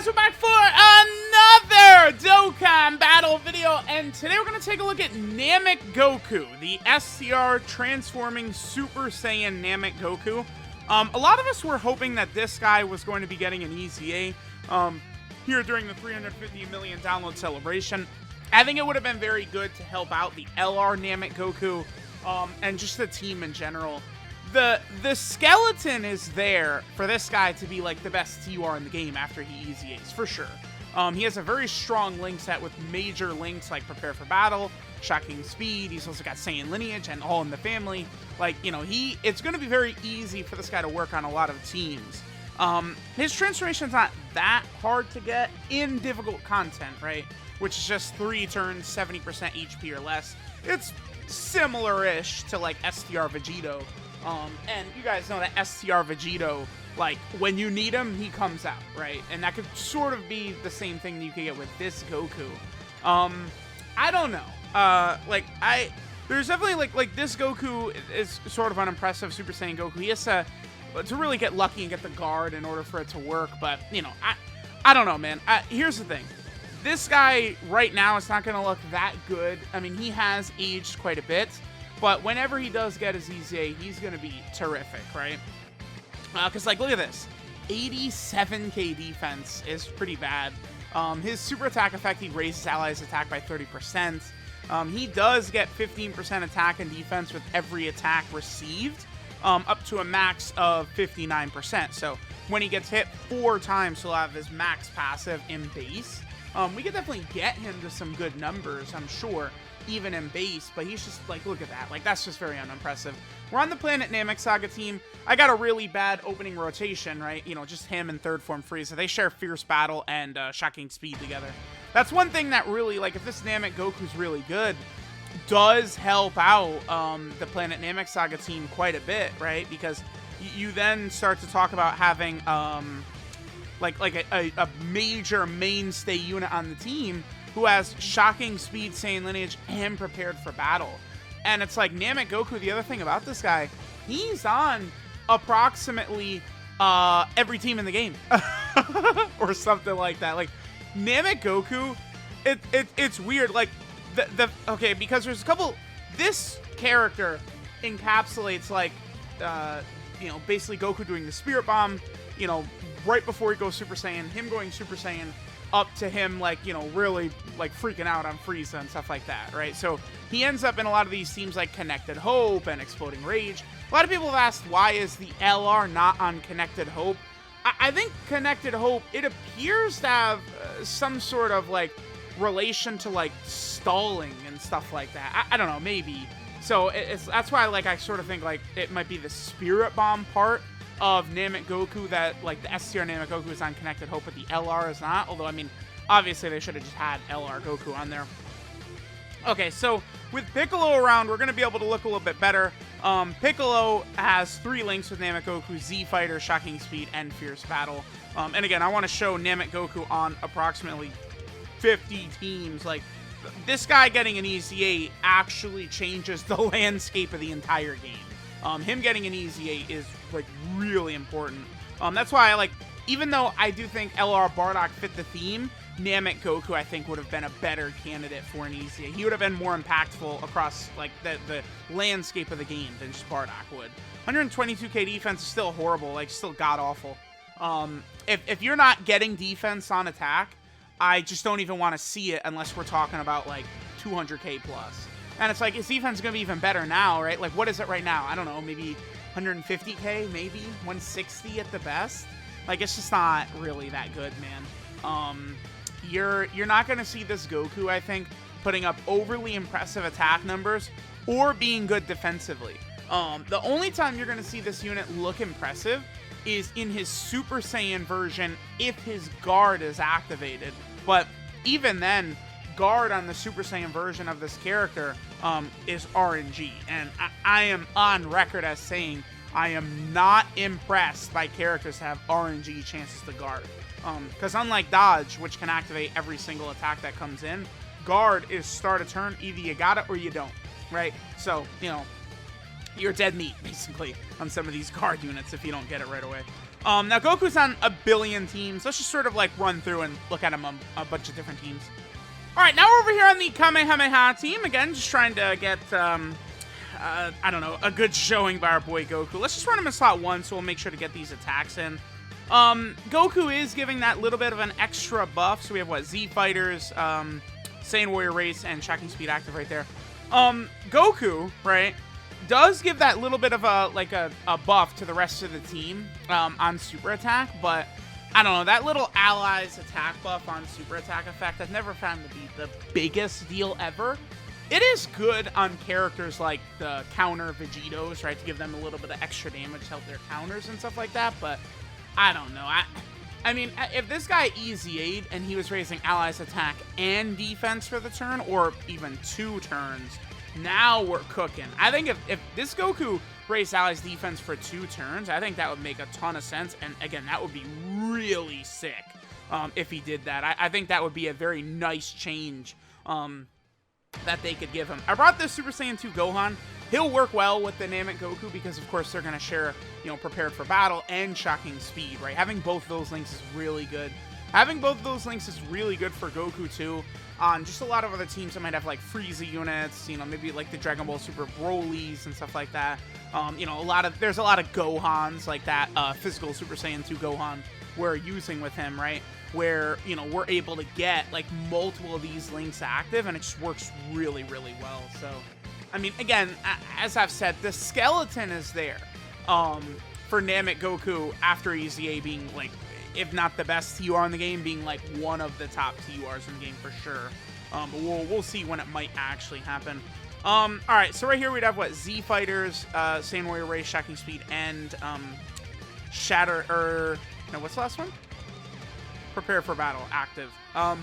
guys, we're back for another Dokkan battle video, and today we're going to take a look at Namek Goku, the STR transforming Super Saiyan Namek Goku. A lot of us were hoping that this guy was going to be getting an EZA here during the 350 million download celebration. I think it would have been very good to help out the LR Namek Goku and just the team in general. The skeleton is there for this guy to be like the best TUR in the game after he EZAs, for sure. He has a very strong link set with major links like Prepare for Battle, Shocking Speed. He's also got Saiyan Lineage and All in the Family. Like, you know, it's going to be very easy for this guy to work on a lot of teams. His transformation's not that hard to get in difficult content, right? Which is just 3 turns, 70% HP or less. It's similar-ish to like STR Vegito. And you guys know that STR Vegito, like, when you need him, he comes out, right? And that could sort of be the same thing that you could get with this Goku. I don't know. There's definitely, like this Goku is sort of unimpressive, Super Saiyan Goku. He has to really get lucky and get the guard in order for it to work, but, you know, I don't know, man. Here's the thing. This guy, right now, is not going to look that good. I mean, he has aged quite a bit. But whenever he does get his EZA, he's going to be terrific, right? Because, like, look at this. 87k defense is pretty bad. His super attack effect, he raises allies' attack by 30%. He does get 15% attack and defense with every attack received, up to a max of 59%. So when he gets hit 4 times, he'll have his max passive in base. We could definitely get him to some good numbers, I'm sure, even in base, but he's just, like, look at that. Like, that's just very unimpressive. We're on the Planet Namek Saga team. I got a really bad opening rotation, right? You know, just him and Third Form Frieza. They share Fierce Battle and Shocking Speed together. That's one thing that really, like, if this Namek Goku's really good, does help out the Planet Namek Saga team quite a bit, right? Because you then start to talk about having, like a major mainstay unit on the team who has Shocking Speed, Saiyan Lineage, and Prepared for Battle. And it's like, Namek Goku, the other thing about this guy, he's on approximately every team in the game. or something like that. Like, Namek Goku, it's weird. Like, okay, because there's a couple... This character encapsulates, like, you know, basically Goku doing the Spirit Bomb, you know, right before he goes Super Saiyan, him going Super Saiyan, up to him, like, you know, really, like, freaking out on Frieza and stuff like that, right? So he ends up in a lot of these teams like Connected Hope and Exploding Rage. A lot of people have asked, why is the LR not on Connected Hope? I think Connected Hope, it appears to have some sort of, like, relation to, like, stalling and stuff like that. I don't know, maybe. So that's why, like, I sort of think, like, it might be the Spirit Bomb part of Namek Goku that, like, the STR Namek Goku is on Connected Hope, but the LR is not. Although, I mean, obviously they should have just had LR Goku on there. Okay, so with Piccolo around, we're going to be able to look a little bit better. Piccolo has 3 links with Namek Goku: Z Fighter, Shocking Speed, and Fierce Battle. And again, I want to show Namek Goku on approximately 50 teams. Like, this guy getting an EZA actually changes the landscape of the entire game. Him getting an EZA is, like, really important. That's why I, like, even though I do think LR Bardock fit the theme, Namek Goku, I think, would have been a better candidate for an EZA. He would have been more impactful across, like, the landscape of the game than just Bardock would. 122k defense is still horrible, like, still god-awful. If you're not getting defense on attack, I just don't even want to see it unless we're talking about, like, 200k plus. And it's like, his defense is going to be even better now, right? Like, what is it right now? I don't know, maybe 150k, maybe 160 at the best. Like, it's just not really that good, man. You're not going to see this Goku, I think, putting up overly impressive attack numbers or being good defensively. The only time you're going to see this unit look impressive is in his Super Saiyan version if his guard is activated. But even then, guard on the Super Saiyan version of this character is RNG, and I am on record as saying I am not impressed by characters that have RNG chances to guard, because unlike dodge, which can activate every single attack that comes in, guard is start a turn, either you got it or you don't, right? So, you know, you're dead meat, basically, on some of these guard units if you don't get it right away. Now Goku's on a billion teams. Let's just sort of like run through and look at him on a bunch of different teams. All right, now we're over here on the Kamehameha team. Again, just trying to get, I don't know, a good showing by our boy Goku. Let's just run him in slot 1, so we'll make sure to get these attacks in. Goku is giving that little bit of an extra buff. So we have, what, Z Fighters, Saiyan Warrior Race, and Shocking Speed active right there. Goku, right, does give that little bit of a buff to the rest of the team on Super Attack, but I don't know, that little allies attack buff on Super Attack effect I've never found to be the biggest deal ever. It is good on characters like the counter Vegetos, right, to give them a little bit of extra damage to help their counters and stuff like that, but I don't know. I mean, if this guy EZA'd and he was raising allies attack and defense for the turn, or even 2 turns, now we're cooking. I think if this Goku raised allies defense for 2 turns, I think that would make a ton of sense, and again, that would be really sick if he did that. I think that would be a very nice change that they could give him. I brought this Super Saiyan 2 Gohan. He'll work well with the Namek Goku because, of course, they're going to share, you know, Prepared for Battle and Shocking Speed, right? Having both of those links is really good. Having both of those links is really good for Goku, too. On just a lot of other teams that might have, like, Frieza units, you know, maybe, like, the Dragon Ball Super Brolys and stuff like that. You know, there's a lot of Gohans, like that physical Super Saiyan 2 Gohan we're using with him, right? Where, you know, we're able to get, like, multiple of these links active, and it just works really, really well. So, I mean, again, as I've said, the skeleton is there for Namek Goku after EZA being, like, if not the best TUR in the game, being, like, one of the top TURs in the game for sure. But we'll see when it might actually happen. All right, so right here we'd have, what, Z Fighters, Saiyan Warrior Race, Shocking Speed, and no, what's the last one? Prepare for Battle, active. All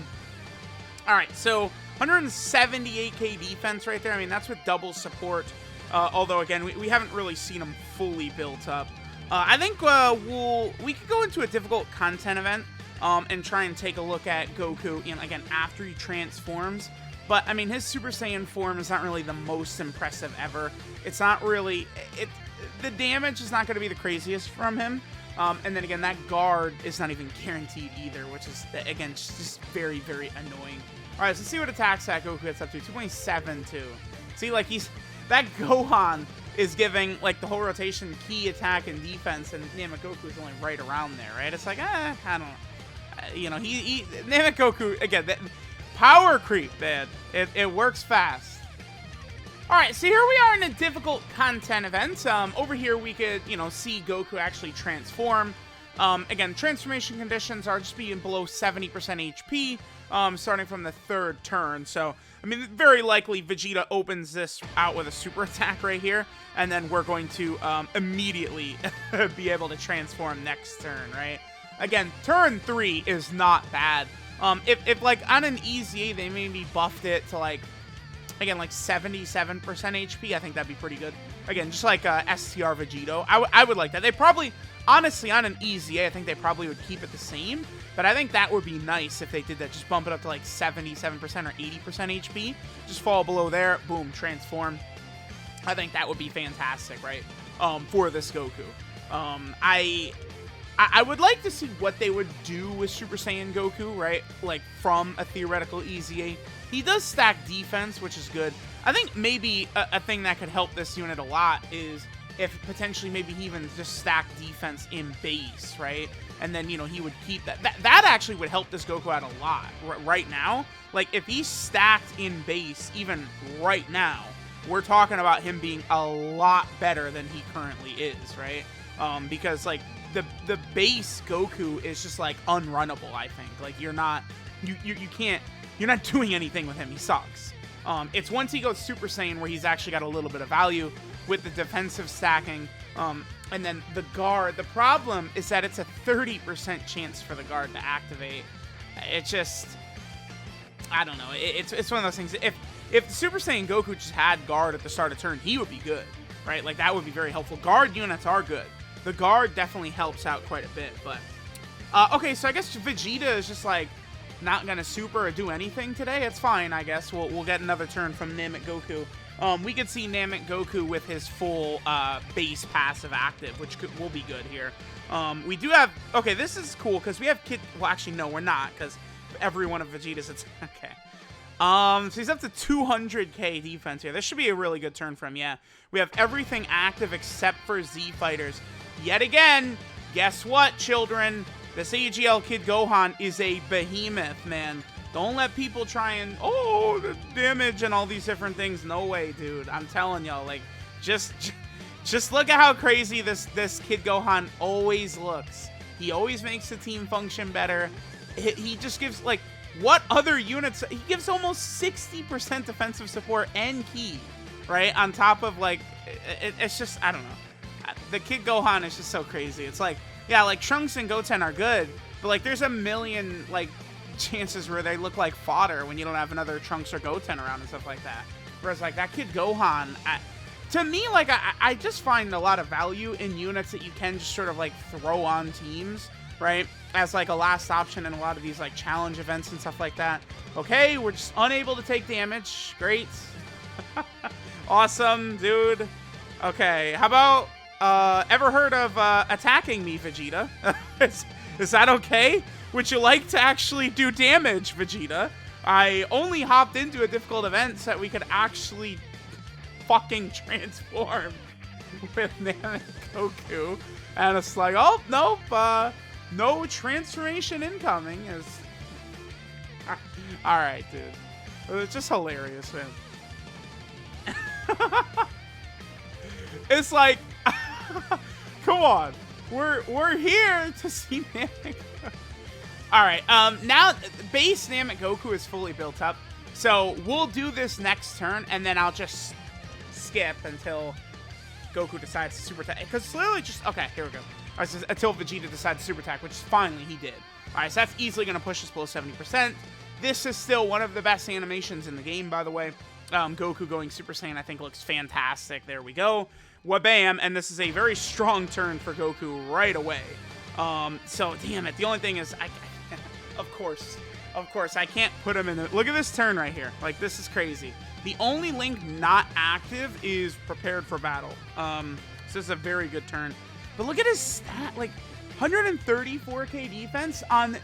right, so 178k defense right there. I mean, that's with double support. Although, again, we haven't really seen them fully built up. I think we could go into a difficult content event and try and take a look at Goku, you know, again, after he transforms. But, I mean, his Super Saiyan form is not really the most impressive ever. It's not really... the damage is not going to be the craziest from him. And then again, that guard is not even guaranteed either, which is, again, just very, very annoying. All right, so let's see what attacks that Goku gets up to. 2.72. See, like, that Gohan is giving, like, the whole rotation key attack and defense, and Namek Goku is only right around there, right? It's like, I don't know. You know, Namek Goku, again, power creep, man. It works fast. All right, so here we are in a difficult content event. Over here, we could, you know, see Goku actually transform. Again, transformation conditions are just being below 70% HP, starting from the 3rd turn. So, I mean, very likely Vegeta opens this out with a super attack right here, and then we're going to immediately be able to transform next turn, right? Again, turn 3 is not bad. If like, on an EZA, they maybe buffed it to, like, again, like 77% HP, I think that'd be pretty good. Again, just like STR Vegeto. I would like that. They probably, honestly, on an EZA, I think they probably would keep it the same. But I think that would be nice if they did that. Just bump it up to like 77% or 80% HP. Just fall below there. Boom, transform. I think that would be fantastic, right? For this Goku. I would like to see what they would do with Super Saiyan Goku, right? Like, from a theoretical EZA. He does stack defense, which is good. I think maybe a thing that could help this unit a lot is if potentially maybe he even just stack defense in base, right? And then, you know, he would keep that. That actually would help this Goku out a lot right now. Like, if he's stacked in base, even right now, we're talking about him being a lot better than he currently is, right? Because, like, the base Goku is just, like, unrunnable, I think. Like, you're not doing anything with him. He sucks. It's once he goes Super Saiyan where he's actually got a little bit of value with the defensive stacking. And then the guard. The problem is that it's a 30% chance for the guard to activate. It just... I don't know. It's one of those things. If Super Saiyan Goku just had guard at the start of turn, he would be good, right? Like, that would be very helpful. Guard units are good. The guard definitely helps out quite a bit, but... okay, so I guess Vegeta is just, like, not gonna super or do anything today. It's fine, I guess. We'll get another turn from Namek Goku. we could see Namek Goku with his full base passive active, which will be good here. We do have, okay, this is cool because we have well, actually, no, we're not, because every one of Vegeta's, okay. So he's up to 200k defense here. This should be a really good turn for him, yeah. We have everything active except for Z Fighters. Yet again, guess what, children? This AGL Kid Gohan is a behemoth, man. Don't let people try and, oh, the damage and all these different things. No way, dude. I'm telling y'all, like, just look at how crazy this Kid Gohan always looks. He always makes the team function better. He just gives, like, what other units? He gives almost 60% defensive support and ki, right? On top of, like, it's just, I don't know. The Kid Gohan is just so crazy. It's like, yeah, like, Trunks and Goten are good, but, like, there's a million, like, chances where they look like fodder when you don't have another Trunks or Goten around and stuff like that. Whereas, like, that Kid Gohan, to me, like, I just find a lot of value in units that you can just sort of, like, throw on teams, right? As, like, a last option in a lot of these, like, challenge events and stuff like that. Okay, we're just unable to take damage. Great. Awesome, dude. Okay, how about, ever heard of, attacking me, Vegeta? Is that okay? Would you like to actually do damage, Vegeta? I only hopped into a difficult event so that we could actually fucking transform with Namek Goku. And it's like, oh, nope, no transformation incoming. Is alright, dude. It's just hilarious, man. It's like, come on. We're here to see Namek. Alright, now base Namek Goku is fully built up. So we'll do this next turn, and then I'll just skip until Goku decides to super attack. Because it's literally just, okay, here we go. All right, so until Vegeta decides to super attack, which finally he did. Alright, so that's easily going to push us below 70%. This is still one of the best animations in the game, by the way. Goku going Super Saiyan, I think, looks fantastic. There we go. Wabam, and this is a very strong turn for Goku right away. So, damn it. The only thing is, of course, I can't put him in the... Look at this turn right here. Like, this is crazy. The only link not active is Prepared for Battle. So this is a very good turn. But look at his stat. Like, 134k defense on...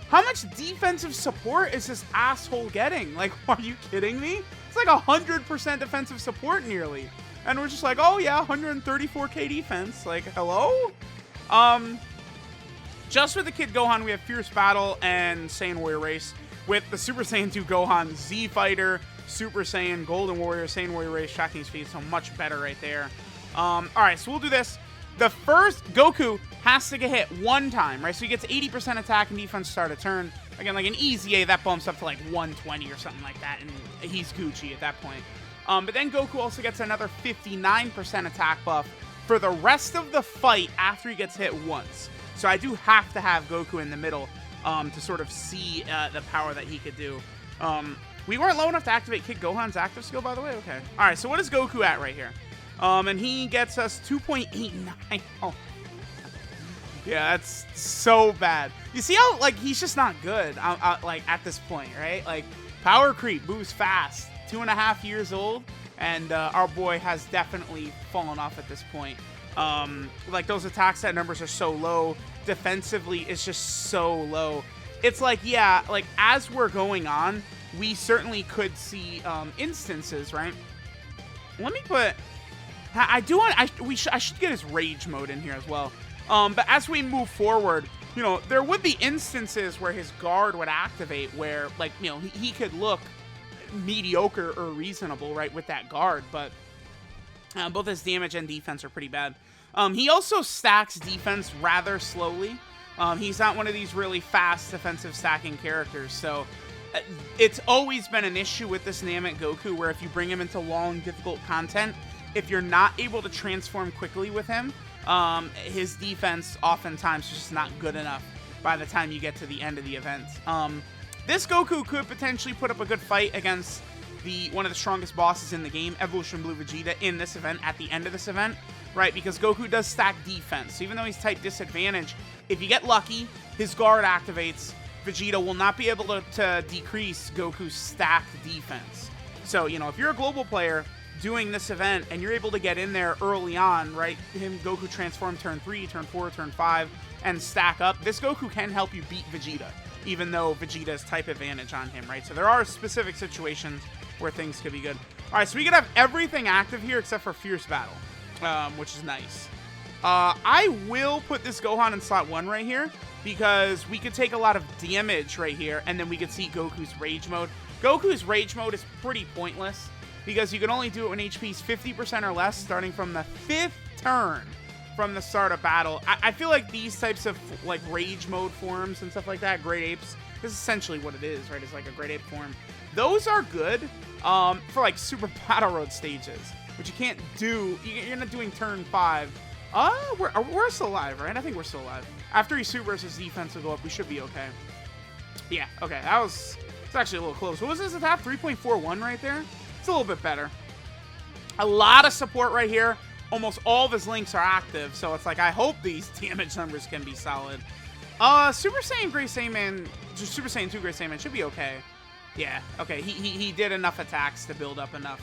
How much defensive support is this asshole getting? Like, are you kidding me? It's like 100% defensive support nearly. And we're just like, oh yeah, 134k defense. Like, hello? Just with the Kid Gohan, we have Fierce Battle and Saiyan Warrior Race. With the Super Saiyan 2 Gohan, Z Fighter, Super Saiyan, Golden Warrior, Saiyan Warrior Race, tracking speed, so much better right there. Alright, so we'll do this. The first Goku has to get hit one time, right? So he gets 80% attack and defense start a turn. Again, like an EZA, that bumps up to like 120 or something like that, and he's Gucci at that point. But then Goku also gets another 59% attack buff for the rest of the fight after he gets hit once. So I do have to have Goku in the middle to sort of see the power that he could do. We weren't low enough to activate Kid Gohan's active skill, by the way? Okay. All right, so what is Goku at right here? And he gets us 2.89. Oh. Yeah, that's so bad. You see how, like, he's just not good, like, at this point, right? Like, power creep moves fast. 2.5 years old, and our boy has definitely fallen off at this point. Like, those attack stat numbers are so low. Defensively, it's just so low. It's like, yeah, like, as we're going on, we certainly could see instances, right? Let me put... I should get his rage mode in here as well. But as we move forward, you know, there would be instances where his guard would activate where, like, you know, he could look mediocre or reasonable, right, with that guard, but both his damage and defense are pretty bad. He also stacks defense rather slowly. He's not one of these really fast defensive stacking characters, so it's always been an issue with this Namek Goku where if you bring him into long, difficult content, if you're not able to transform quickly with him, his defense oftentimes is just not good enough by the time you get to the end of the event. This Goku could potentially put up a good fight against one of the strongest bosses in the game, Evolution Blue Vegeta, in this event, at the end of this event, right? Because Goku does stack defense. So even though he's type disadvantage, if you get lucky, his guard activates, Vegeta will not be able to decrease Goku's stacked defense. So, you know, if you're a global player, doing this event and you're able to get in there early on, right? Goku transform turn 3, turn 4, turn 5, and stack up. This Goku can help you beat Vegeta, even though Vegeta's type advantage on him, right? So there are specific situations where things could be good. All right, so we could have everything active here except for Fierce Battle, which is nice. I will put this Gohan in slot 1 right here because we could take a lot of damage right here, and then we could see Goku's Rage Mode. Goku's Rage Mode is pretty pointless because you can only do it when HP's 50% or less starting from the 5th turn from the start of battle. I feel like these types of like Rage Mode forms and stuff like that, Great Apes, this is essentially what it is, right? It's like a Great Ape form. Those are good for like Super Battle Road stages, which you can't do. You're not doing turn 5. We're still alive, right? I think we're still alive. After he supers, his defense will go up. We should be okay. Yeah, okay. It's actually a little close. What was his attack? 3.41 right there? It's a little bit better. A lot of support right here. Almost all of his links are active, so it's like, I hope these damage numbers can be solid. Super Saiyan Great Saiyan, just Super Saiyan 2 Great Saiyan should be okay. Yeah, okay. He did enough attacks to build up enough.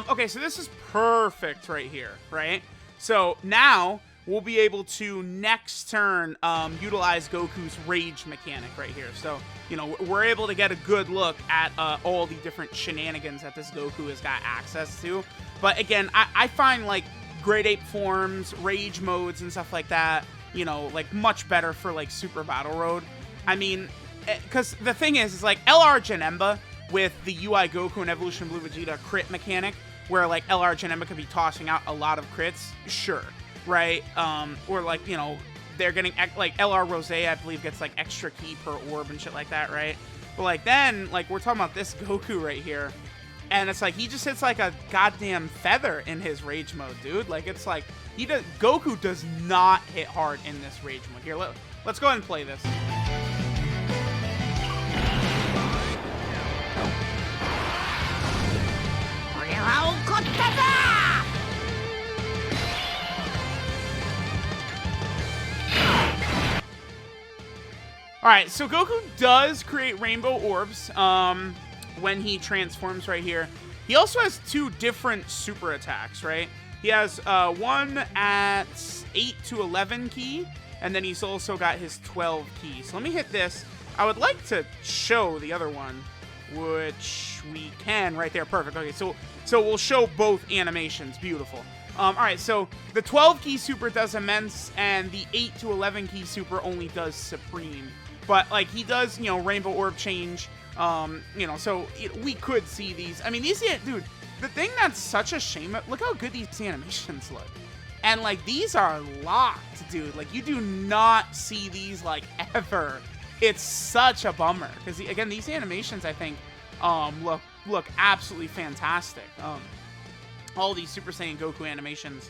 Okay, so this is perfect right here, right? So now we'll be able to next turn utilize Goku's Rage mechanic right here. So, you know, we're able to get a good look at all the different shenanigans that this Goku has got access to. But again, I find like Great Ape forms, Rage modes, and stuff like that, you know, like much better for like Super Battle Road. I mean, because the thing is like LR Janemba with the UI Goku and Evolution Blue Vegeta crit mechanic, where like LR Janemba could be tossing out a lot of crits, sure, right? Or like, you know, they're getting like LR Rose, I believe, gets like extra ki per orb and shit like that, right? But like then, like we're talking about this Goku right here, and it's like he just hits like a goddamn feather in his Rage Mode, dude. Like it's like Goku does not hit hard in this Rage Mode. Here, let's go ahead and play this. Alright, so Goku does create rainbow orbs when he transforms right here. He also has 2 different super attacks, right? He has one at 8 to 11 ki, and then he's also got his 12 ki. So let me hit this. I would like to show the other one, which we can right there. Perfect. Okay, so we'll show both animations. Beautiful. Alright, so the 12 ki super does immense, and the 8 to 11 ki super only does supreme. But, like, he does, you know, rainbow orb change, you know, so we could see these. I mean, these, dude, the thing that's such a shame, look how good these animations look. And, like, these are locked, dude. Like, you do not see these, like, ever. It's such a bummer. Because, again, these animations, I think, look absolutely fantastic. All these Super Saiyan Goku animations.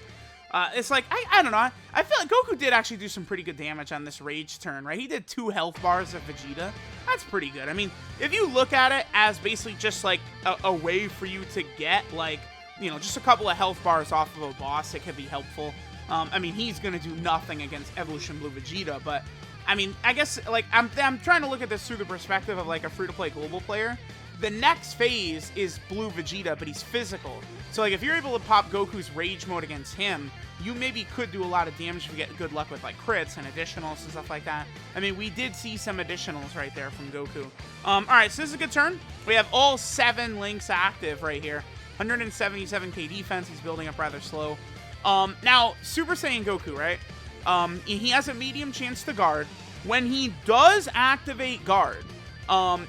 It's like, I don't know. I feel like Goku did actually do some pretty good damage on this Rage turn, right? He did 2 health bars of Vegeta. That's pretty good. I mean, if you look at it as basically just like a way for you to get like, you know, just a couple of health bars off of a boss, it could be helpful. I mean, he's going to do nothing against Evolution Blue Vegeta, but I mean, I guess like I'm trying to look at this through the perspective of like a free-to-play global player. The next phase is Blue Vegeta, but he's physical. So, like, if you're able to pop Goku's Rage Mode against him, you maybe could do a lot of damage if you get good luck with, like, crits and additionals and stuff like that. I mean, we did see some additionals right there from Goku. Alright, so this is a good turn. We have all 7 links active right here. 177k defense. He's building up rather slow. Now, Super Saiyan Goku, right? He has a medium chance to guard. When he does activate guard,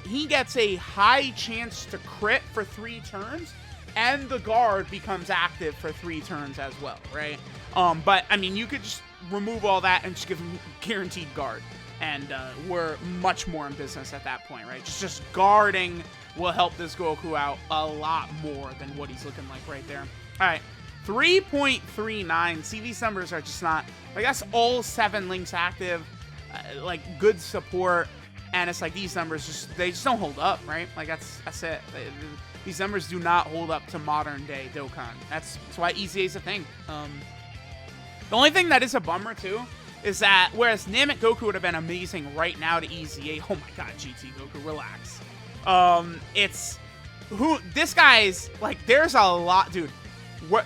he gets a high chance to crit for 3 turns, and the guard becomes active for 3 turns as well, right? But, I mean, you could just remove all that and just give him guaranteed guard, and we're much more in business at that point, right? Just guarding will help this Goku out a lot more than what he's looking like right there. All right, 3.39. See, these numbers are just not, like, that's all 7 links active, like, good support. And it's like these numbers they just don't hold up, right? Like that's it. These numbers do not hold up to modern day Dokkan. That's why EZA is a thing. The only thing that is a bummer too is that whereas Namek Goku would have been amazing right now to EZA, oh my god, GT Goku, relax. this guy's, like, there's a lot, dude.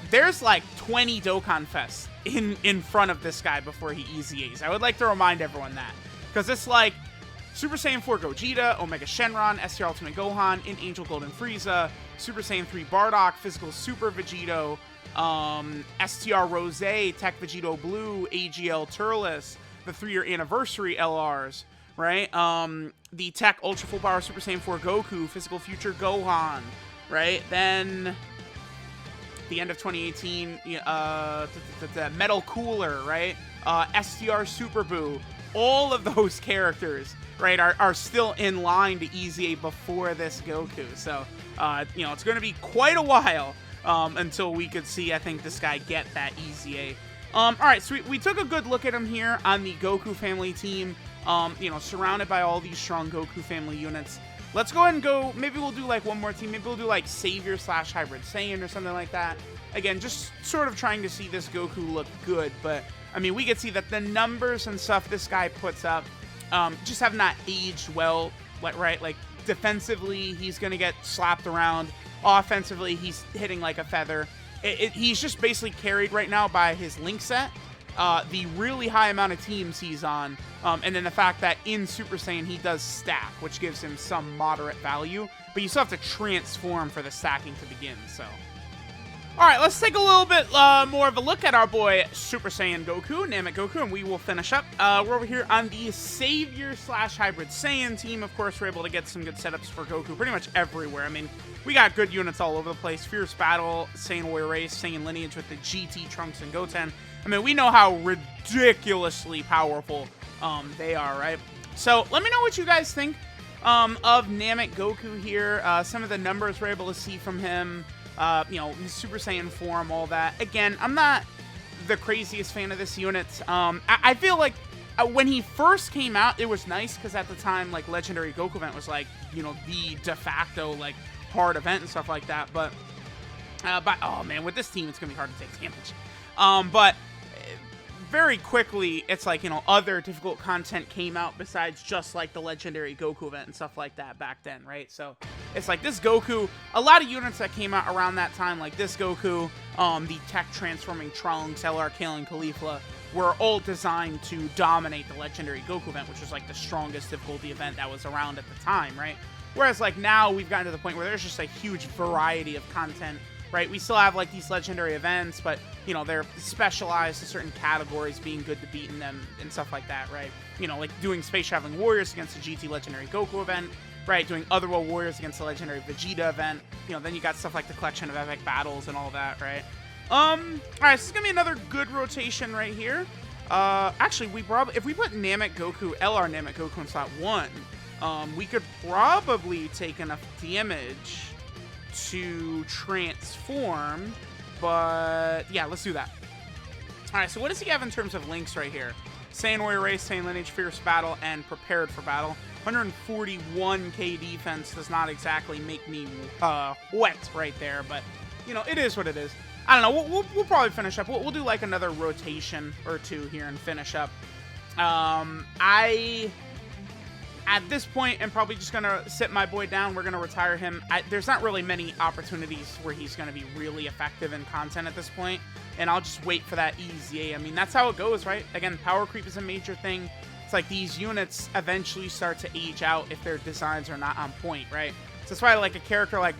There's like 20 Dokkan Fests in front of this guy before he EZAs. I would like to remind everyone that. Because it's like Super Saiyan 4 Gogeta, Omega Shenron, STR Ultimate Gohan, In Angel Golden Frieza, Super Saiyan 3 Bardock, Physical Super Vegito, STR Rose, Tech Vegito Blue, AGL Turles, the 3-year anniversary LRs, right? The Tech Ultra Full Power Super Saiyan 4 Goku, Physical Future Gohan, right? Then the end of 2018, the Metal Cooler, right? STR Super Boo. All of those characters, right, are still in line to EZA before this Goku. So, you know, it's going to be quite a while until we could see, I think, this guy get that EZA. All right, so we took a good look at him here on the Goku family team, you know, surrounded by all these strong Goku family units. Let's go ahead and go, maybe we'll do like one more team. Maybe we'll do like Savior / Hybrid Saiyan or something like that. Again, just sort of trying to see this Goku look good, but I mean, we could see that the numbers and stuff this guy puts up just have not aged well, right? Like, defensively, he's going to get slapped around. Offensively, he's hitting like a feather. He's just basically carried right now by his link set, the really high amount of teams he's on, and then the fact that in Super Saiyan he does stack, which gives him some moderate value, but you still have to transform for the stacking to begin, so. Alright, let's take a little bit more of a look at our boy Super Saiyan Goku, Namek Goku, and we will finish up. We're over here on the Savior / Hybrid Saiyan team. Of course, we're able to get some good setups for Goku pretty much everywhere. I mean, we got good units all over the place. Fierce Battle, Saiyan Warrior Race, Saiyan Lineage with the GT, Trunks, and Goten. I mean, we know how ridiculously powerful they are, right? So, let me know what you guys think of Namek Goku here. Some of the numbers we're able to see from him. You know, his Super Saiyan form, all that. Again, I'm not the craziest fan of this unit. I feel like when he first came out, it was nice because at the time, like, Legendary Goku event was like, you know, the de facto, like, hard event and stuff like that. But oh man, with this team, it's gonna be hard to take damage. But very quickly, it's like, you know, other difficult content came out besides just like the Legendary Goku event and stuff like that back then, right? So it's like this Goku, a lot of units that came out around that time, like this Goku, the Tech Transforming Trunks, LR Kale, and Caulifla, were all designed to dominate the Legendary Goku event, which was like the strongest difficulty event that was around at the time, right? Whereas like now we've gotten to the point where there's just a huge variety of content, right? We still have like these legendary events, but you know, they're specialized to certain categories, being good to beat in them and stuff like that, right? You know, like doing Space Traveling Warriors against the GT Legendary Goku event, right? Doing Otherworld Warriors against the Legendary Vegeta event. You know, then you got stuff like the Collection of Epic Battles and all that, right? Alright, this is gonna be another good rotation right here. Actually, if we put Namek Goku, LR Namek Goku in slot 1, we could probably take enough damage to transform, but yeah, let's do that. Alright, so what does he have in terms of links right here? Saiyan Warrior Race, Saiyan Lineage, Fierce Battle, and Prepared for Battle. 141k defense does not exactly make me wet right there, but you know, it is what it is. I don't know, we'll probably finish up. We'll do like another rotation or two here and finish up. At this point, I'm probably just going to sit my boy down. We're going to retire him. There's not really many opportunities where he's going to be really effective in content at this point, and I'll just wait for that EZA. I mean, that's how it goes, right? Again, power creep is a major thing. It's like these units eventually start to age out if their designs are not on point, right? So that's why like a character like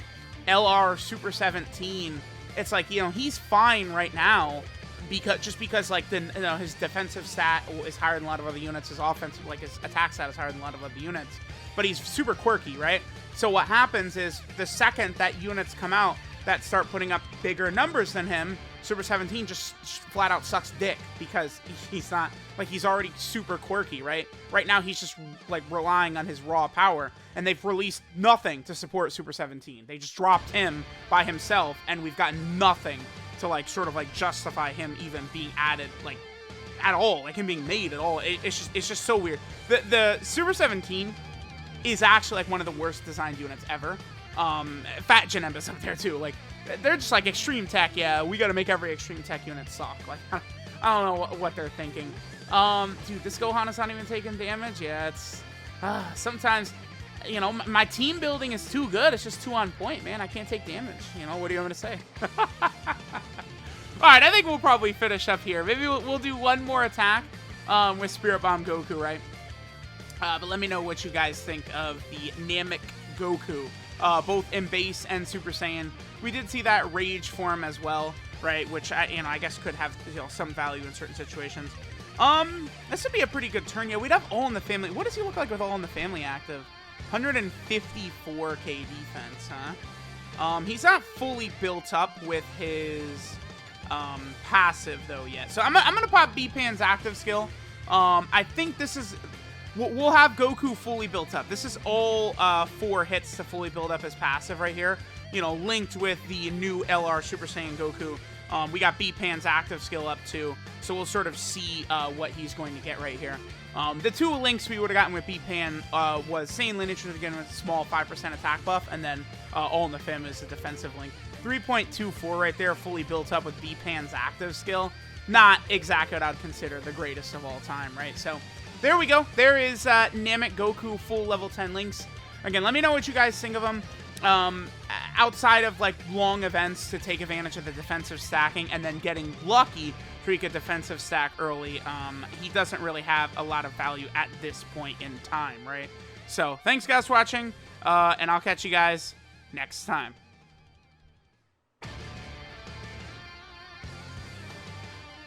LR Super 17, it's like, you know, he's fine right now, because like his defensive stat is higher than a lot of other units, his offensive, like his attack stat is higher than a lot of other units, but he's super quirky, right? So what happens is the second that units come out that start putting up bigger numbers than him, Super 17 just flat out sucks dick because he's not, like, he's already super quirky, right? Right now he's just like relying on his raw power, and they've released nothing to support Super 17. They just dropped him by himself, and we've got nothing to like sort of like justify him even being added, like, at all, like him being made at all. It's just so weird. The Super 17 is actually like one of the worst designed units ever. Fat Janemba's up there too. Like, they're just like extreme tech. Yeah, we got to make every extreme tech unit suck. Like, I don't know what they're thinking. Dude, this Gohan is not even taking damage. Yeah, it's sometimes you know, my team building is too good. It's just too on point, man. I can't take damage. You know, what do you want me to say? All right, I think we'll probably finish up here. Maybe we'll do one more attack with Spirit Bomb Goku, right? But let me know what you guys think of the Namek Goku, both in base and Super Saiyan. We did see that Rage form as well, right? Which I guess could have, you know, some value in certain situations. This would be a pretty good turn. Yeah, we'd have All in the Family. What does he look like with All in the Family active? 154k defense, huh? He's not fully built up with his passive though yet. So I'm gonna pop B-Pan's active skill. I think this is, we'll have Goku fully built up. This is all 4 hits to fully build up his passive right here. You know, linked with the new LR Super Saiyan Goku. We got B-Pan's active skill up too, so we'll sort of see what he's going to get right here. The 2 links we would have gotten with B-Pan was Saiyan Lineage, which again with a small 5% attack buff, and then All in the Fam is a defensive link. 3.24 right there, fully built up with B-Pan's active skill. Not exactly what I'd consider the greatest of all time, right? So there we go. There is Namek Goku full level 10 links. Again, let me know what you guys think of them. Outside of like long events to take advantage of the defensive stacking and then getting lucky to make a defensive stack early, he doesn't really have a lot of value at this point in time, right? So thanks guys for watching, and I'll catch you guys next time.